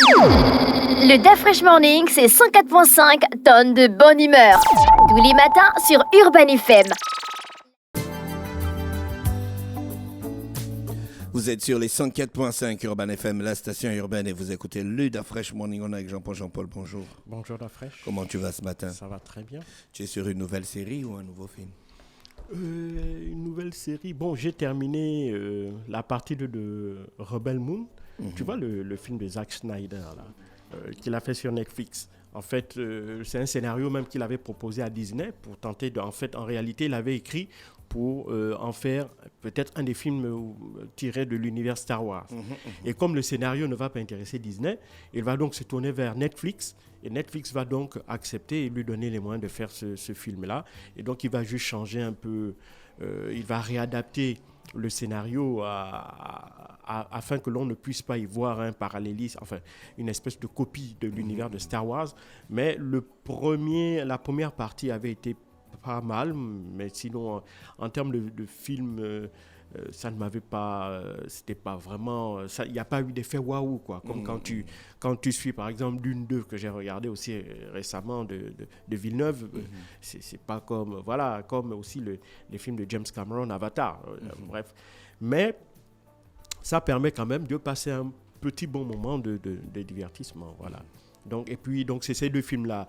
Le Da Fresh Morning, c'est 104.5 tonnes de bonne humeur. Tous les matins sur Urban FM. Vous êtes sur les 104.5 Urban FM, la station urbaine, et vous écoutez le Da Fresh Morning. On est avec Jean-Paul. Jean-Paul, bonjour. Bonjour Da Fresh. Comment tu vas ce matin? Ça va très bien. Tu es sur une nouvelle série ou un nouveau film? Une nouvelle série. Bon, j'ai terminé la partie de Rebel Moon. Tu vois le film de Zack Snyder là, qu'il a fait sur Netflix. En fait, c'est un scénario même qu'il avait proposé à Disney pour tenter de... En fait, en réalité, il avait écrit pour en faire peut-être un des films tirés de l'univers Star Wars. Et comme le scénario ne va pas intéresser Disney, il va donc se tourner vers Netflix. Et Netflix va donc accepter et lui donner les moyens de faire ce film-là. Et donc, il va juste changer un peu... il va réadapter le scénario afin que l'on ne puisse pas y voir un parallélisme, enfin une espèce de copie de l'univers de Star Wars. Mais la première partie avait été pas mal, mais sinon en termes de film, ça ne m'avait pas, c'était pas vraiment, il n'y a pas eu d'effet waouh quoi, comme quand tu suis par exemple Dune 2 que j'ai regardé aussi récemment de Villeneuve, c'est pas comme, voilà, comme aussi les films de James Cameron, Avatar, bref. Mais ça permet quand même de passer un petit bon moment de divertissement, voilà. Donc, et puis, donc, c'est ces deux films-là,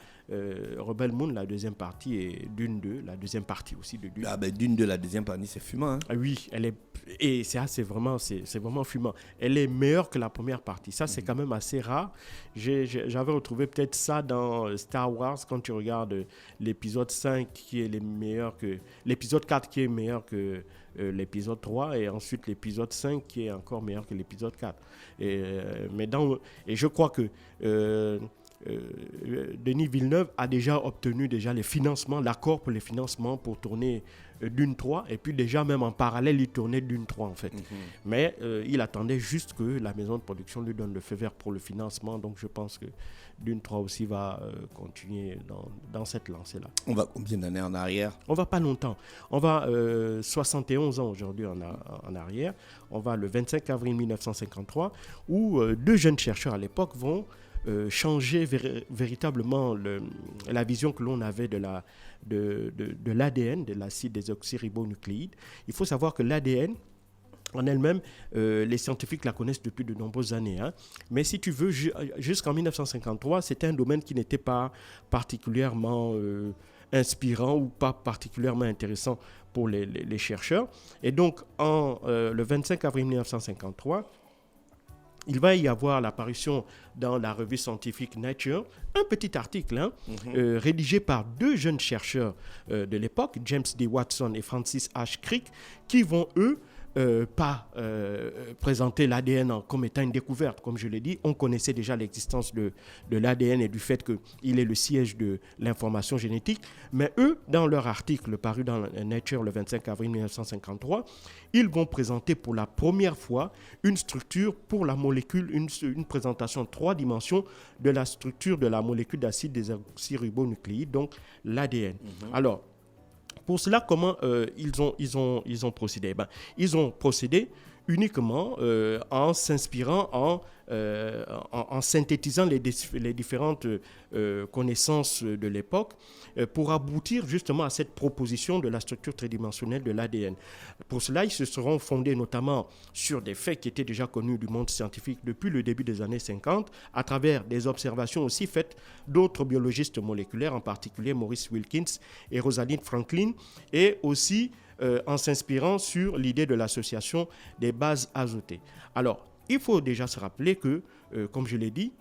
Rebel Moon, la deuxième partie, et Dune 2, la deuxième partie aussi de Dune. Ah ben Dune 2, la deuxième partie, c'est fumant. Hein? Ah oui, et c'est vraiment fumant. Elle est meilleure que la première partie. Ça, c'est quand même assez rare. J'avais retrouvé peut-être ça dans Star Wars, quand tu regardes l'épisode 5 qui est l'épisode 4 qui est meilleur que l'épisode 3, et ensuite l'épisode 5 qui est encore meilleur que l'épisode 4. Et je crois que Denis Villeneuve a déjà obtenu les financements, l'accord pour les financements pour tourner Dune 3, et puis déjà même en parallèle il tournait Dune 3 en fait. Mais il attendait juste que la maison de production lui donne le feu vert pour le financement, donc je pense que Dune 3 aussi va continuer dans cette lancée-là. On va combien d'années en arrière? On va pas longtemps. On va 71 ans aujourd'hui en arrière. On va le 25 avril 1953, où deux jeunes chercheurs à l'époque vont changer véritablement la vision que l'on avait de l'ADN, de l'acide désoxyribonucléide. Il faut savoir que l'ADN, en elle-même, les scientifiques la connaissent depuis de nombreuses années. Hein. Mais si tu veux, jusqu'en 1953, c'était un domaine qui n'était pas particulièrement inspirant ou pas particulièrement intéressant pour les chercheurs. Et donc, le 25 avril 1953, il va y avoir l'apparition dans la revue scientifique Nature, un petit article rédigé par deux jeunes chercheurs de l'époque, James D. Watson et Francis H. Crick, qui vont, eux, présenter l'ADN comme étant une découverte. Comme je l'ai dit, on connaissait déjà l'existence de l'ADN et du fait qu'il est le siège de l'information génétique. Mais eux, dans leur article paru dans Nature le 25 avril 1953, ils vont présenter pour la première fois une structure pour la molécule, une présentation en 3 dimensions de la structure de la molécule d'acide désoxyribonucléide, donc l'ADN. Alors, pour cela, comment ils ont procédé? Ils ont procédé uniquement en s'inspirant, en synthétisant les différentes connaissances de l'époque pour aboutir justement à cette proposition de la structure tridimensionnelle de l'ADN. Pour cela, ils se seront fondés notamment sur des faits qui étaient déjà connus du monde scientifique depuis le début des années 50, à travers des observations aussi faites d'autres biologistes moléculaires, en particulier Maurice Wilkins et Rosalind Franklin, et aussi en s'inspirant sur l'idée de l'association des bases azotées. Alors, il faut déjà se rappeler que, comme je l'ai dit,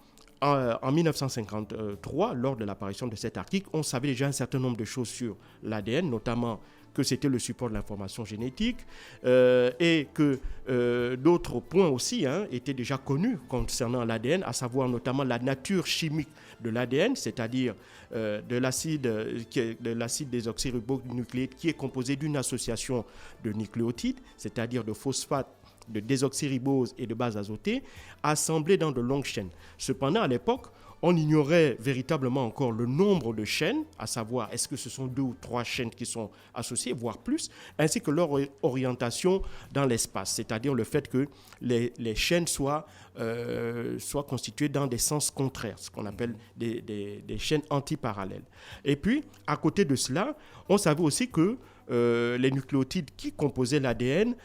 en 1953, lors de l'apparition de cet article, on savait déjà un certain nombre de choses sur l'ADN, notamment que c'était le support de l'information génétique et que d'autres points aussi étaient déjà connus concernant l'ADN, à savoir notamment la nature chimique de l'ADN, c'est-à-dire de l'acide désoxyribonucléide qui est composé d'une association de nucléotides, c'est-à-dire de phosphates de désoxyribose et de base azotée assemblées dans de longues chaînes. Cependant, à l'époque, on ignorait véritablement encore le nombre de chaînes, à savoir est-ce que ce sont 2 ou 3 chaînes qui sont associées, voire plus, ainsi que leur orientation dans l'espace, c'est-à-dire le fait que les chaînes soient constituées dans des sens contraires, ce qu'on appelle des chaînes antiparallèles. Et puis, à côté de cela, on savait aussi que les nucléotides qui composaient l'ADN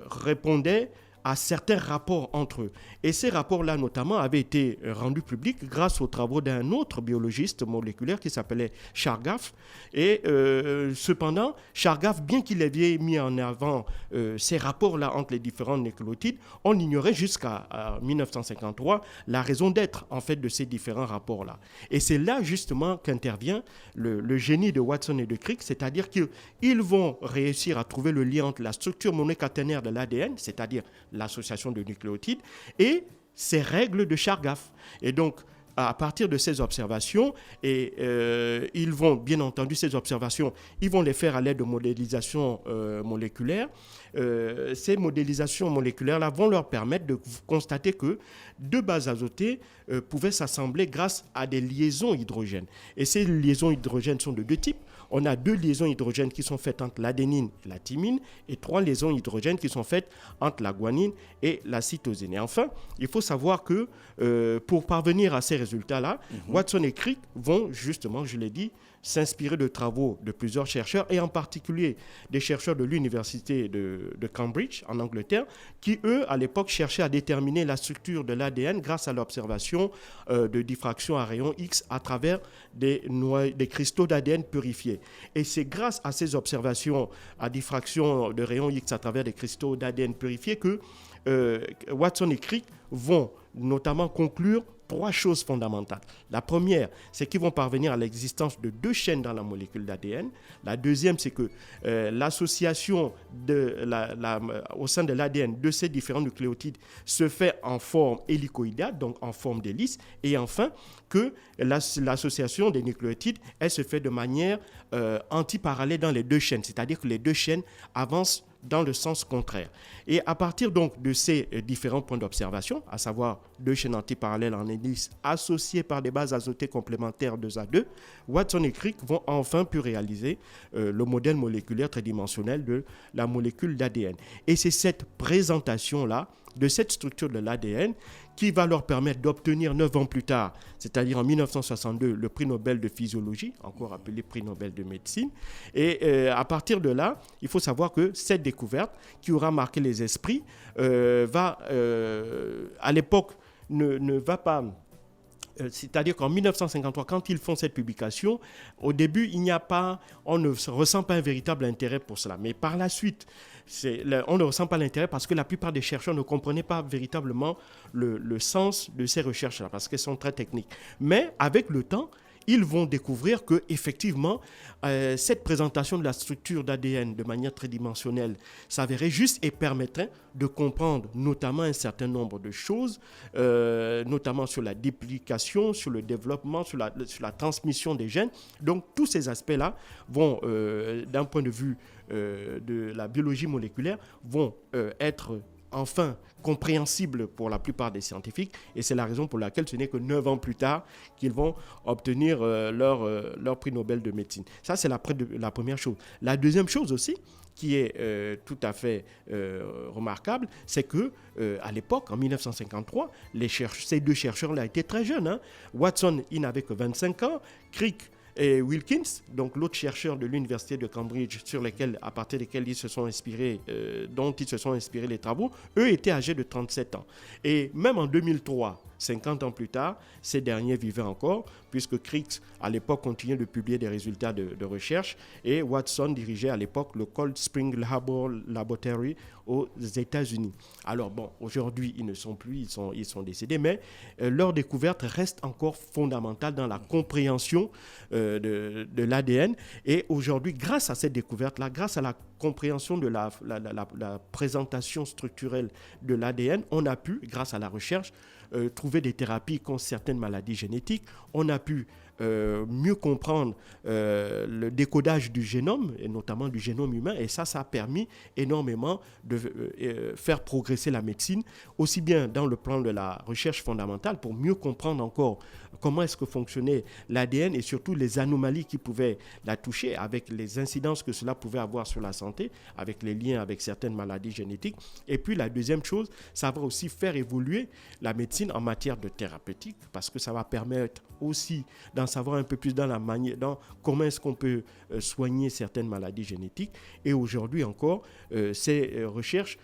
répondaient à certains rapports entre eux. Et ces rapports-là, notamment, avaient été rendus publics grâce aux travaux d'un autre biologiste moléculaire qui s'appelait Chargaff. Et cependant, Chargaff, bien qu'il ait mis en avant ces rapports-là entre les différents nucléotides, on ignorait jusqu'à 1953 la raison d'être, en fait, de ces différents rapports-là. Et c'est là, justement, qu'intervient le génie de Watson et de Crick, c'est-à-dire qu'ils vont réussir à trouver le lien entre la structure monocaténaire de l'ADN, c'est-à-dire l'association de nucléotides, et ces règles de Chargaff. Et donc, à partir de ces observations, ils vont, bien entendu, ces observations, ils vont les faire à l'aide de modélisation moléculaire. Ces modélisations moléculaires-là vont leur permettre de constater que 2 bases azotées pouvaient s'assembler grâce à des liaisons hydrogènes. Et ces liaisons hydrogènes sont de 2 types. On a 2 liaisons hydrogènes qui sont faites entre l'adénine et la thymine et 3 liaisons hydrogènes qui sont faites entre la guanine et la cytosine. Et enfin, il faut savoir que pour parvenir à ces résultats-là, Watson et Crick vont justement, je l'ai dit, s'inspirer de travaux de plusieurs chercheurs et en particulier des chercheurs de l'université de Cambridge en Angleterre qui, eux, à l'époque, cherchaient à déterminer la structure de l'ADN grâce à l'observation de diffraction à rayon X à travers des cristaux d'ADN purifiés. Et c'est grâce à ces observations à diffraction de rayon X à travers des cristaux d'ADN purifiés que Watson et Crick vont notamment conclure 3 choses fondamentales. La première, c'est qu'ils vont parvenir à l'existence de 2 chaînes dans la molécule d'ADN. La deuxième, c'est que l'association au sein de l'ADN de ces différents nucléotides se fait en forme hélicoïdale, donc en forme d'hélice. Et enfin, que l'association des nucléotides, elle se fait de manière antiparallèle dans les 2 chaînes, c'est-à-dire que les 2 chaînes avancent dans le sens contraire. Et à partir donc de ces différents points d'observation, à savoir 2 chaînes antiparallèles en hélice associées par des bases azotées complémentaires 2A2, Watson et Crick vont enfin pu réaliser le modèle moléculaire tridimensionnel de la molécule d'ADN. Et c'est cette présentation-là de cette structure de l'ADN qui va leur permettre d'obtenir 9 ans plus tard, c'est-à-dire en 1962, le prix Nobel de physiologie, encore appelé prix Nobel de médecine. Et à partir de là, il faut savoir que cette découverte, qui aura marqué les esprits, à l'époque, ne va pas... C'est-à-dire qu'en 1953, quand ils font cette publication, au début, on ne ressent pas un véritable intérêt pour cela. Mais par la suite, on ne ressent pas l'intérêt parce que la plupart des chercheurs ne comprenaient pas véritablement le sens de ces recherches-là, parce qu'elles sont très techniques. Mais avec le temps, ils vont découvrir que effectivement, cette présentation de la structure d'ADN de manière tridimensionnelle s'avérait juste et permettrait de comprendre notamment un certain nombre de choses, notamment sur la duplication, sur le développement, sur la transmission des gènes. Donc tous ces aspects-là vont, d'un point de vue de la biologie moléculaire, vont être enfin compréhensible pour la plupart des scientifiques, et c'est la raison pour laquelle ce n'est que 9 ans plus tard qu'ils vont obtenir leur prix Nobel de médecine. Ça, c'est la première chose. La deuxième chose aussi, qui est tout à fait remarquable, c'est que à l'époque, en 1953, ces 2 chercheurs-là étaient très jeunes. Hein. Watson, il n'avait que 25 ans. Crick et Wilkins, donc l'autre chercheur de l'université de Cambridge, à partir desquels dont ils se sont inspirés les travaux, eux étaient âgés de 37 ans. Et même en 2003, 50 ans plus tard, ces derniers vivaient encore, puisque Crick, à l'époque, continuait de publier des résultats de recherche, et Watson dirigeait à l'époque le Cold Spring Harbor Laboratory aux États-Unis. Alors bon, aujourd'hui, ils ne sont plus, ils sont décédés, mais leur découverte reste encore fondamentale dans la compréhension de l'ADN. Et aujourd'hui, grâce à cette découverte-là, grâce à la compréhension de la présentation structurelle de l'ADN, on a pu, grâce à la recherche, trouver des thérapies contre certaines maladies génétiques. On a pu mieux comprendre le décodage du génome, et notamment du génome humain. Et ça a permis énormément de faire progresser la médecine, aussi bien dans le plan de la recherche fondamentale, pour mieux comprendre encore comment est-ce que fonctionnait l'ADN et surtout les anomalies qui pouvaient la toucher, avec les incidences que cela pouvait avoir sur la santé, avec les liens avec certaines maladies génétiques. Et puis la deuxième chose, ça va aussi faire évoluer la médecine en matière de thérapeutique, parce que ça va permettre aussi d'en savoir un peu plus dans la manière, dans comment est-ce qu'on peut soigner certaines maladies génétiques. Et aujourd'hui encore, ces recherches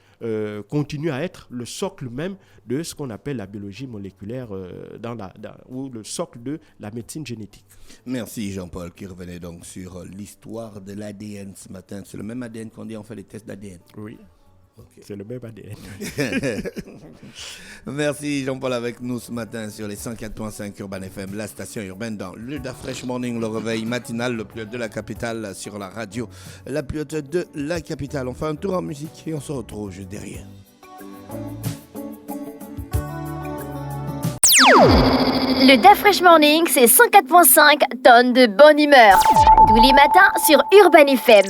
continuent à être le socle même de ce qu'on appelle la biologie moléculaire, ou le socle de la médecine génétique. Merci Jean-Paul qui revenait donc sur l'histoire de l'ADN ce matin. C'est le même ADN qu'on dit on fait les tests d'ADN. Oui. Okay. C'est le même ADN. Merci Jean-Paul avec nous ce matin sur les 104.5 Urban FM, la station urbaine dans Luda Fresh Morning, le réveil matinal le plus haut de la capitale sur la radio, la plus haute de la capitale. On fait un tour en musique et on se retrouve juste derrière. Le Da Fresh Morning, c'est 104.5 tonnes de bonne humeur. Tous les matins sur Urban FM.